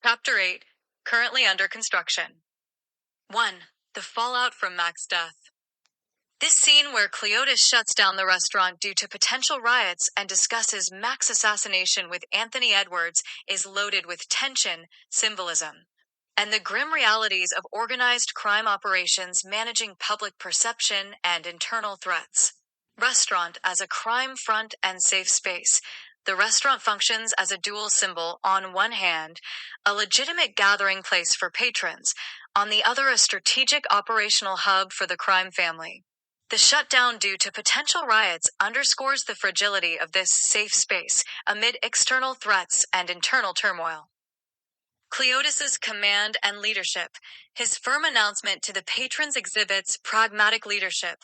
Chapter 8, currently under construction. 1. The fallout from Mack's death. This scene where Cleotis shuts down the restaurant due to potential riots and discusses Mack's assassination with Anthony Edwards is loaded with tension, symbolism, and the grim realities of organized crime operations managing public perception and internal threats. Restaurant as a crime front and safe space. The restaurant functions as a dual symbol: on one hand, a legitimate gathering place for patrons, on the other, a strategic operational hub for the crime family. The shutdown due to potential riots underscores the fragility of this safe space amid external threats and internal turmoil. Cleotis's command and leadership. His firm announcement to the patrons exhibits pragmatic leadership,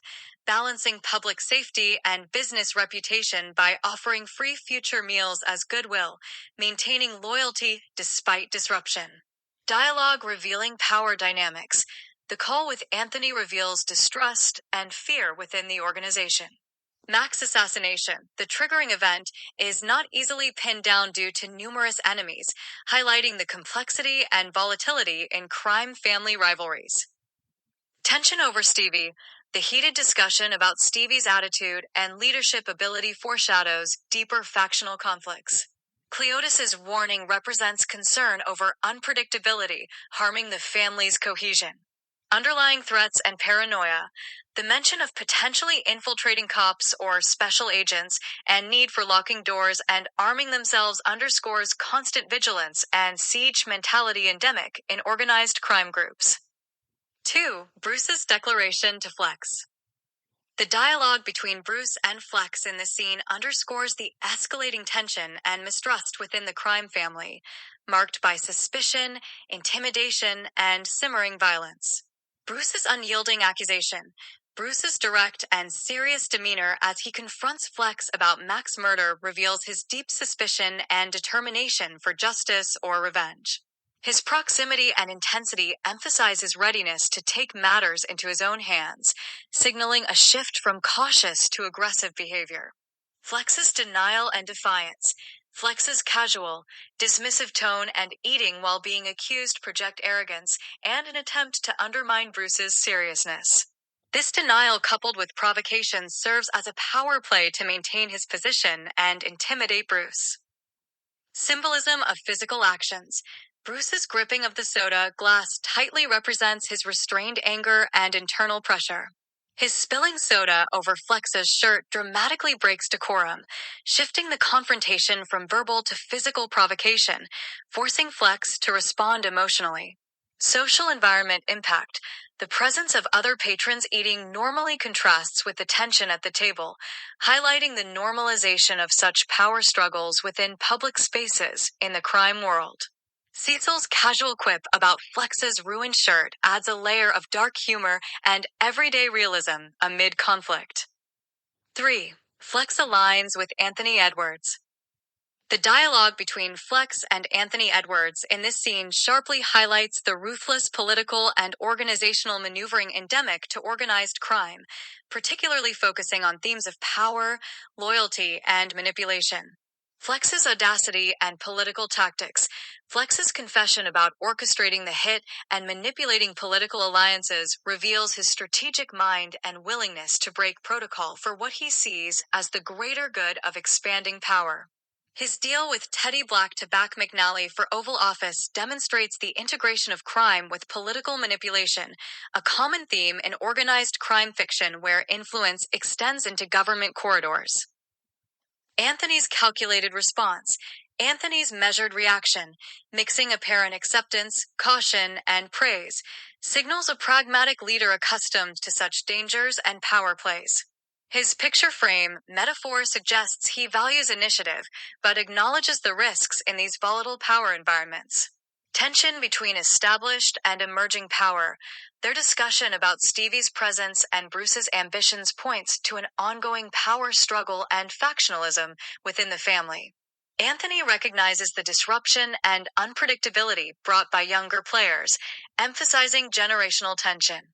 balancing public safety and business reputation by offering free future meals as goodwill, maintaining loyalty despite disruption. Dialogue revealing power dynamics. The call with Anthony reveals distrust and fear within the organization. Mack's assassination, the triggering event, is not easily pinned down due to numerous enemies, highlighting the complexity and volatility in crime family rivalries. Tension over Stevie. The heated discussion about Stevie's attitude and leadership ability foreshadows deeper factional conflicts. Cleotis's warning represents concern over unpredictability, harming the family's cohesion. Underlying threats and paranoia. The mention of potentially infiltrating cops or special agents and need for locking doors and arming themselves underscores constant vigilance and siege mentality endemic in organized crime groups. 2. Bruce's declaration to Flex. The dialogue between Bruce and Flex in this scene underscores the escalating tension and mistrust within the crime family, marked by suspicion, intimidation, and simmering violence. Bruce's unyielding accusation. Bruce's direct and serious demeanor as he confronts Flex about Mack's murder reveals his deep suspicion and determination for justice or revenge. His proximity and intensity emphasize his readiness to take matters into his own hands, signaling a shift from cautious to aggressive behavior. Flex's denial and defiance. Flex's casual, dismissive tone and eating while being accused project arrogance and an attempt to undermine Bruce's seriousness. This denial, coupled with provocation, serves as a power play to maintain his position and intimidate Bruce. Symbolism of physical actions. Bruce's gripping of the soda glass tightly represents his restrained anger and internal pressure. His spilling soda over Flex's shirt dramatically breaks decorum, shifting the confrontation from verbal to physical provocation, forcing Flex to respond emotionally. Social environment impact. The presence of other patrons eating normally contrasts with the tension at the table, highlighting the normalization of such power struggles within public spaces in the crime world. Cecil's casual quip about Flex's ruined shirt adds a layer of dark humor and everyday realism amid conflict. 3. Flex aligns with Anthony Edwards. The dialogue between Flex and Anthony Edwards in this scene sharply highlights the ruthless political and organizational maneuvering endemic to organized crime, particularly focusing on themes of power, loyalty, and manipulation. Flex's audacity and political tactics. Flex's confession about orchestrating the hit and manipulating political alliances reveals his strategic mind and willingness to break protocol for what he sees as the greater good of expanding power. His deal with Teddy Black to back McNally for Oval Office demonstrates the integration of crime with political manipulation, a common theme in organized crime fiction where influence extends into government corridors. Anthony's calculated response. Anthony's measured reaction, mixing apparent acceptance, caution, and praise, signals a pragmatic leader accustomed to such dangers and power plays. His picture frame metaphor suggests he values initiative, but acknowledges the risks in these volatile power environments. Tension between established and emerging power. Their discussion about Stevie's presence and Bruce's ambitions points to an ongoing power struggle and factionalism within the family. Anthony recognizes the disruption and unpredictability brought by younger players, emphasizing generational tension.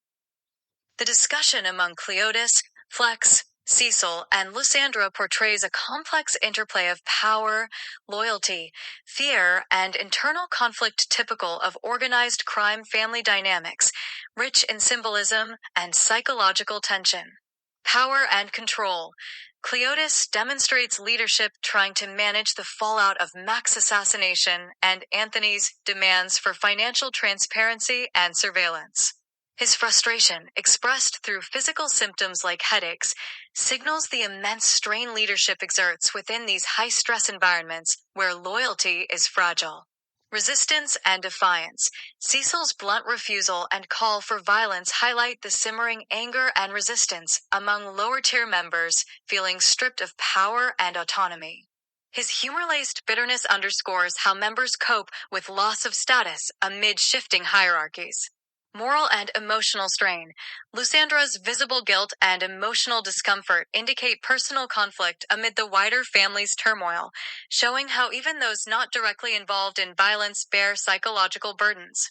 The discussion among Cleotis, Flex, Cecil, and Lysandra portrays a complex interplay of power, loyalty, fear, and internal conflict typical of organized crime family dynamics, rich in symbolism and psychological tension. Power and control. Cleotis demonstrates leadership trying to manage the fallout of Mack's assassination and Anthony's demands for financial transparency and surveillance. His frustration, expressed through physical symptoms like headaches, signals the immense strain leadership exerts within these high-stress environments where loyalty is fragile. Resistance and defiance. Cecil's blunt refusal and call for violence highlight the simmering anger and resistance among lower-tier members feeling stripped of power and autonomy. His humor-laced bitterness underscores how members cope with loss of status amid shifting hierarchies. Moral and emotional strain. Lysandra's visible guilt and emotional discomfort indicate personal conflict amid the wider family's turmoil, showing how even those not directly involved in violence bear psychological burdens.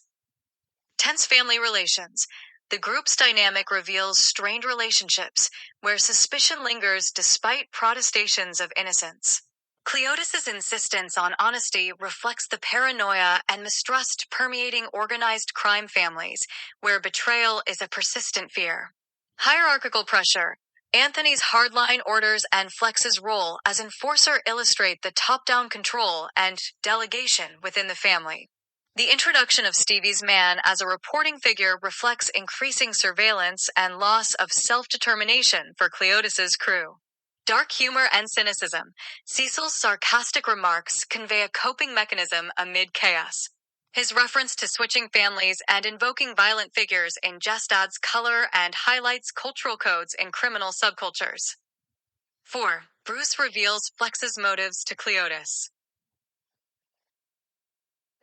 Tense family relations. The group's dynamic reveals strained relationships, where suspicion lingers despite protestations of innocence. Cleotis's insistence on honesty reflects the paranoia and mistrust permeating organized crime families, where betrayal is a persistent fear. Hierarchical pressure. Anthony's hardline orders and Flex's role as enforcer illustrate the top-down control and delegation within the family. The introduction of Stevie's man as a reporting figure reflects increasing surveillance and loss of self-determination for Cleotis's crew. Dark humor and cynicism. Cecil's sarcastic remarks convey a coping mechanism amid chaos. His reference to switching families and invoking violent figures in jest adds color and highlights cultural codes in criminal subcultures. 4. Bruce reveals Flex's motives to Cleotis.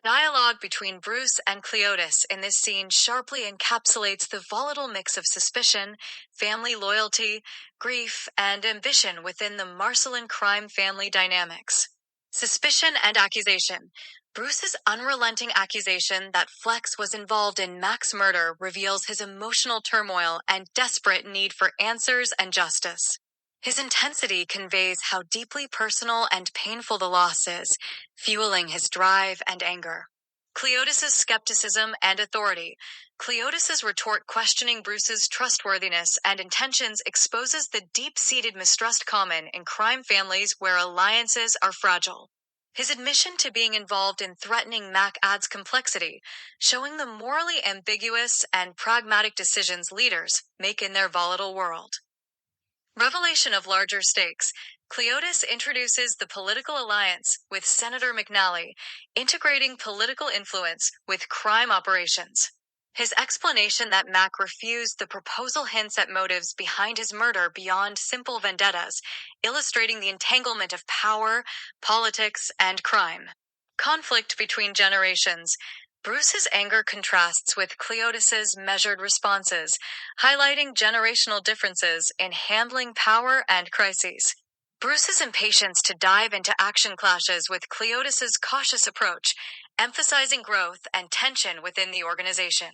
Dialogue between Bruce and Cleotis in this scene sharply encapsulates the volatile mix of suspicion, family loyalty, grief, and ambition within the Marcelin crime family dynamics. Suspicion and accusation. Bruce's unrelenting accusation that Flex was involved in Mack's murder reveals his emotional turmoil and desperate need for answers and justice. His intensity conveys how deeply personal and painful the loss is, fueling his drive and anger. Cleotis's skepticism and authority. Cleotis's retort questioning Bruce's trustworthiness and intentions exposes the deep-seated mistrust common in crime families where alliances are fragile. His admission to being involved in threatening Mack adds complexity, showing the morally ambiguous and pragmatic decisions leaders make in their volatile world. Revelation of larger stakes. Cleotis introduces the political alliance with Senator McNally, integrating political influence with crime operations. His explanation that Mack refused the proposal hints at motives behind his murder beyond simple vendettas, illustrating the entanglement of power, politics, and crime. Conflict between generations. Bruce's anger contrasts with Cleotis's measured responses, highlighting generational differences in handling power and crises. Bruce's impatience to dive into action clashes with Cleotis's cautious approach, emphasizing growth and tension within the organization.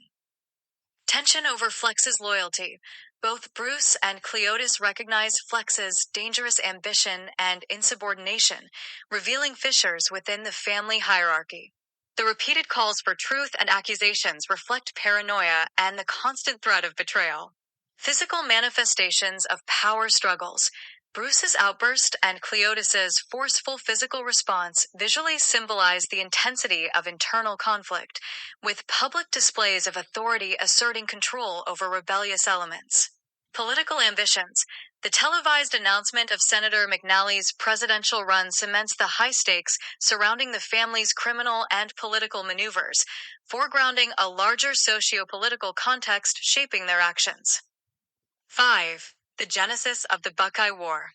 Tension over Flex's loyalty. Both Bruce and Cleotis recognize Flex's dangerous ambition and insubordination, revealing fissures within the family hierarchy. The repeated calls for truth and accusations reflect paranoia and the constant threat of betrayal. Physical manifestations of power struggles. Bruce's outburst and Cleotis's forceful physical response visually symbolize the intensity of internal conflict, with public displays of authority asserting control over rebellious elements. Political ambitions. The televised announcement of Senator McNally's presidential run cements the high stakes surrounding the family's criminal and political maneuvers, foregrounding a larger socio-political context shaping their actions. 5. The genesis of the Buckeye War.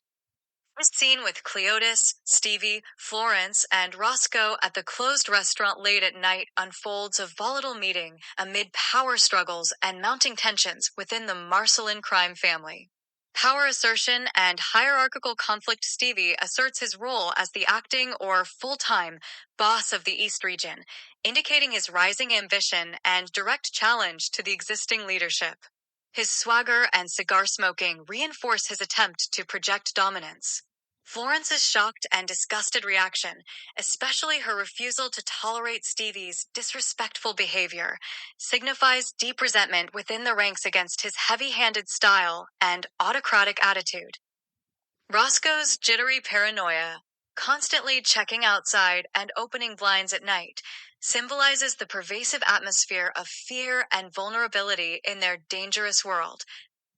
This scene with Cleotis, Stevie, Florence, and Roscoe at the closed restaurant late at night unfolds a volatile meeting amid power struggles and mounting tensions within the Marcelin crime family. Power assertion and hierarchical conflict. Stevie asserts his role as the acting or full-time boss of the East region, indicating his rising ambition and direct challenge to the existing leadership. His swagger and cigar smoking reinforce his attempt to project dominance. Florence's shocked and disgusted reaction, especially her refusal to tolerate Stevie's disrespectful behavior, signifies deep resentment within the ranks against his heavy-handed style and autocratic attitude. Roscoe's jittery paranoia, constantly checking outside and opening blinds at night, symbolizes the pervasive atmosphere of fear and vulnerability in their dangerous world,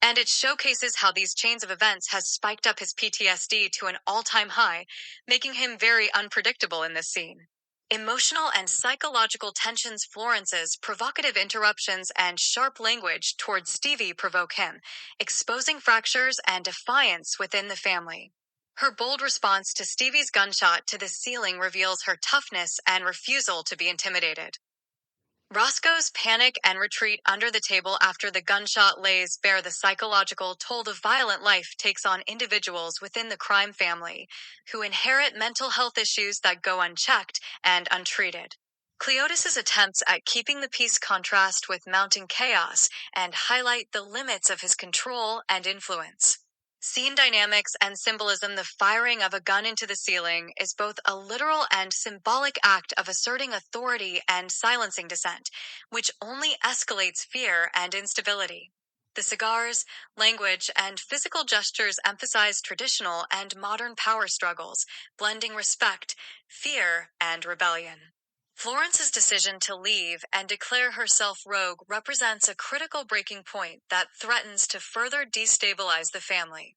and it showcases how these chains of events has spiked up his PTSD to an all-time high, making him very unpredictable in this scene. Emotional and psychological tensions Florence's provocative interruptions and sharp language towards Stevie provoke him, exposing fractures and defiance within the family. Her bold response to Stevie's gunshot to the ceiling reveals her toughness and refusal to be intimidated. Roscoe's panic and retreat under the table after the gunshot lays bare the psychological toll the violent life takes on individuals within the crime family, who inherit mental health issues that go unchecked and untreated. Cleotis's attempts at keeping the peace contrast with mounting chaos and highlight the limits of his control and influence. Scene dynamics and symbolism. The firing of a gun into the ceiling is both a literal and symbolic act of asserting authority and silencing dissent, which only escalates fear and instability. The cigars, language, and physical gestures emphasize traditional and modern power struggles, blending respect, fear, and rebellion. Florence's decision to leave and declare herself rogue represents a critical breaking point that threatens to further destabilize the family.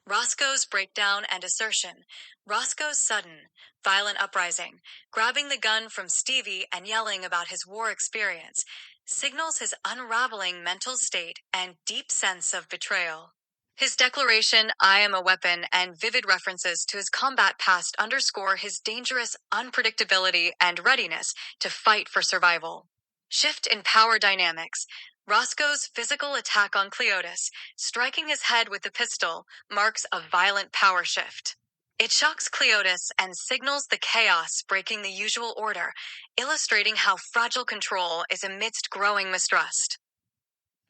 Roscoe's breakdown and assertion. Roscoe's sudden, violent uprising, grabbing the gun from Stevie and yelling about his war experience, signals his unraveling mental state and deep sense of betrayal. His declaration, "I am a weapon," and vivid references to his combat past underscore his dangerous unpredictability and readiness to fight for survival. Shift in power dynamics. Roscoe's physical attack on Cleotis, striking his head with the pistol, marks a violent power shift. It shocks Cleotis and signals the chaos breaking the usual order, illustrating how fragile control is amidst growing mistrust.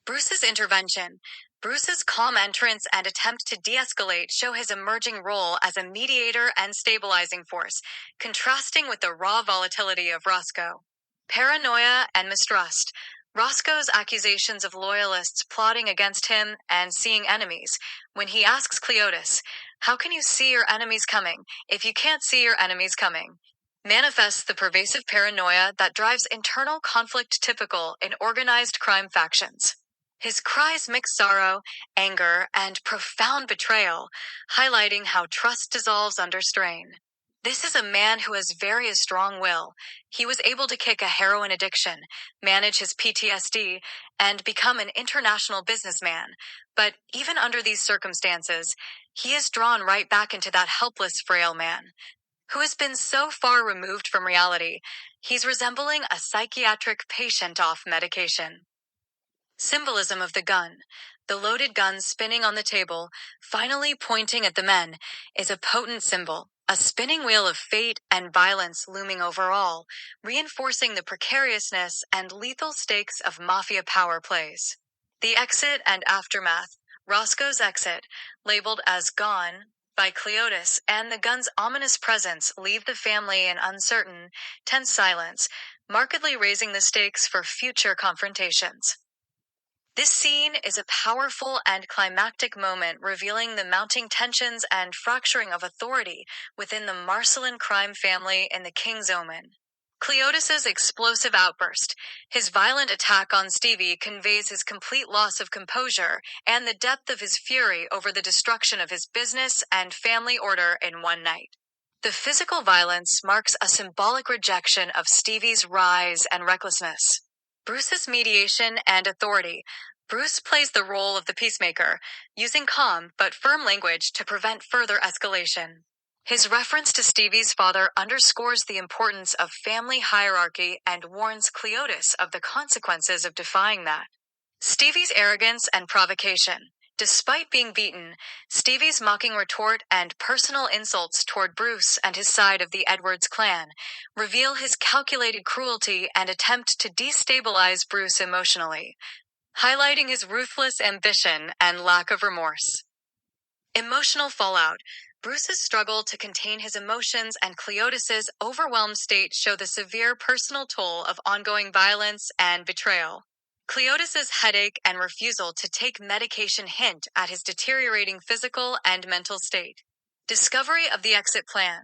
Bruce's intervention. Bruce's calm entrance and attempt to de-escalate show his emerging role as a mediator and stabilizing force, contrasting with the raw volatility of Roscoe. Paranoia and mistrust. Roscoe's accusations of loyalists plotting against him and seeing enemies, when he asks Cleotis, "How can you see your enemies coming if you can't see your enemies coming?" manifests the pervasive paranoia that drives internal conflict typical in organized crime factions. His cries mix sorrow, anger, and profound betrayal, highlighting how trust dissolves under strain. This is a man who has very strong will. He was able to kick a heroin addiction, manage his PTSD, and become an international businessman. But even under these circumstances, he is drawn right back into that helpless, frail man, who has been so far removed from reality. He's resembling a psychiatric patient off medication. Symbolism of the gun. The loaded gun spinning on the table, finally pointing at the men, is a potent symbol, a spinning wheel of fate and violence looming over all, reinforcing the precariousness and lethal stakes of mafia power plays. The exit and aftermath. Roscoe's exit, labeled as "gone" by Cleotis, and the gun's ominous presence leave the family in uncertain, tense silence, markedly raising the stakes for future confrontations. This scene is a powerful and climactic moment revealing the mounting tensions and fracturing of authority within the Marcelin crime family in the King's Omen. Cleotis's explosive outburst, his violent attack on Stevie, conveys his complete loss of composure and the depth of his fury over the destruction of his business and family order in one night. The physical violence marks a symbolic rejection of Stevie's rise and recklessness. Bruce's mediation and authority. Bruce plays the role of the peacemaker, using calm but firm language to prevent further escalation. His reference to Stevie's father underscores the importance of family hierarchy and warns Cleotis of the consequences of defying that. Stevie's arrogance and provocation. Despite being beaten, Stevie's mocking retort and personal insults toward Bruce and his side of the Edwards clan reveal his calculated cruelty and attempt to destabilize Bruce emotionally. highlighting his ruthless ambition and lack of remorse. Emotional fallout. Bruce's struggle to contain his emotions and Cleotis's overwhelmed state show the severe personal toll of ongoing violence and betrayal. Cleotis's headache and refusal to take medication hint at his deteriorating physical and mental state. Discovery of the exit plan.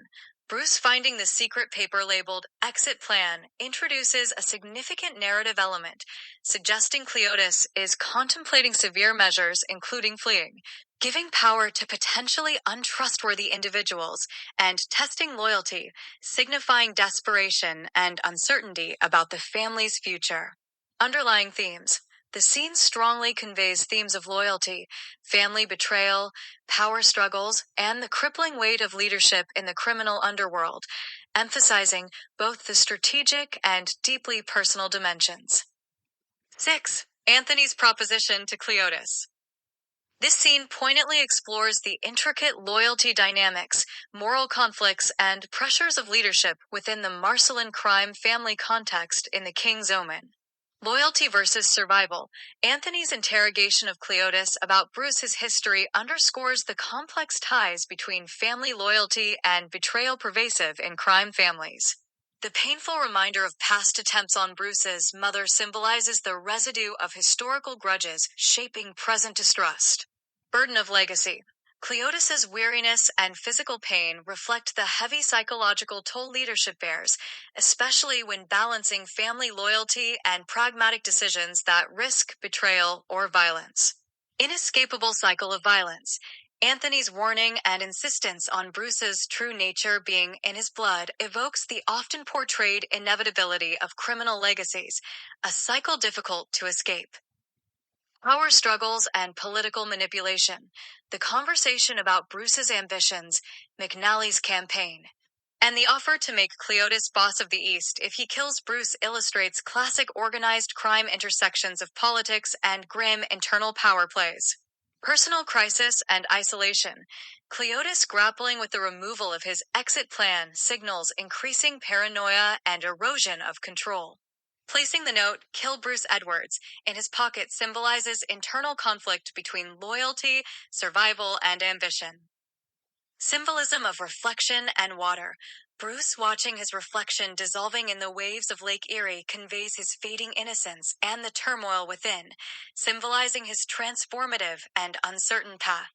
Bruce finding the secret paper labeled Exit Plan introduces a significant narrative element, suggesting Cleotis is contemplating severe measures, including fleeing, giving power to potentially untrustworthy individuals, and testing loyalty, signifying desperation and uncertainty about the family's future. Underlying themes. The scene strongly conveys themes of loyalty, family betrayal, power struggles, and the crippling weight of leadership in the criminal underworld, emphasizing both the strategic and deeply personal dimensions. 6. Anthony's proposition to Cleotis. This scene poignantly explores the intricate loyalty dynamics, moral conflicts, and pressures of leadership within the Marcelin crime family context in The King's Omen. Loyalty versus survival. Anthony's interrogation of Cleotis about Bruce's history underscores the complex ties between family loyalty and betrayal pervasive in crime families. The painful reminder of past attempts on Bruce's mother symbolizes the residue of historical grudges shaping present distrust. Burden of legacy. Cleotis's weariness and physical pain reflect the heavy psychological toll leadership bears, especially when balancing family loyalty and pragmatic decisions that risk betrayal or violence. Inescapable cycle of violence. Anthony's warning and insistence on Bruce's true nature being in his blood evokes the often portrayed inevitability of criminal legacies, a cycle difficult to escape. Power struggles and political manipulation. The conversation about Bruce's ambitions, McNally's campaign, and the offer to make Cleotis boss of the East if he kills Bruce illustrates classic organized crime intersections of politics and grim internal power plays. Personal crisis and isolation. Cleotis grappling with the removal of his exit plan signals increasing paranoia and erosion of control. Placing the note, "Kill Bruce Edwards," in his pocket symbolizes internal conflict between loyalty, survival, and ambition. Symbolism of reflection and water. Bruce watching his reflection dissolving in the waves of Lake Erie conveys his fading innocence and the turmoil within, symbolizing his transformative and uncertain path.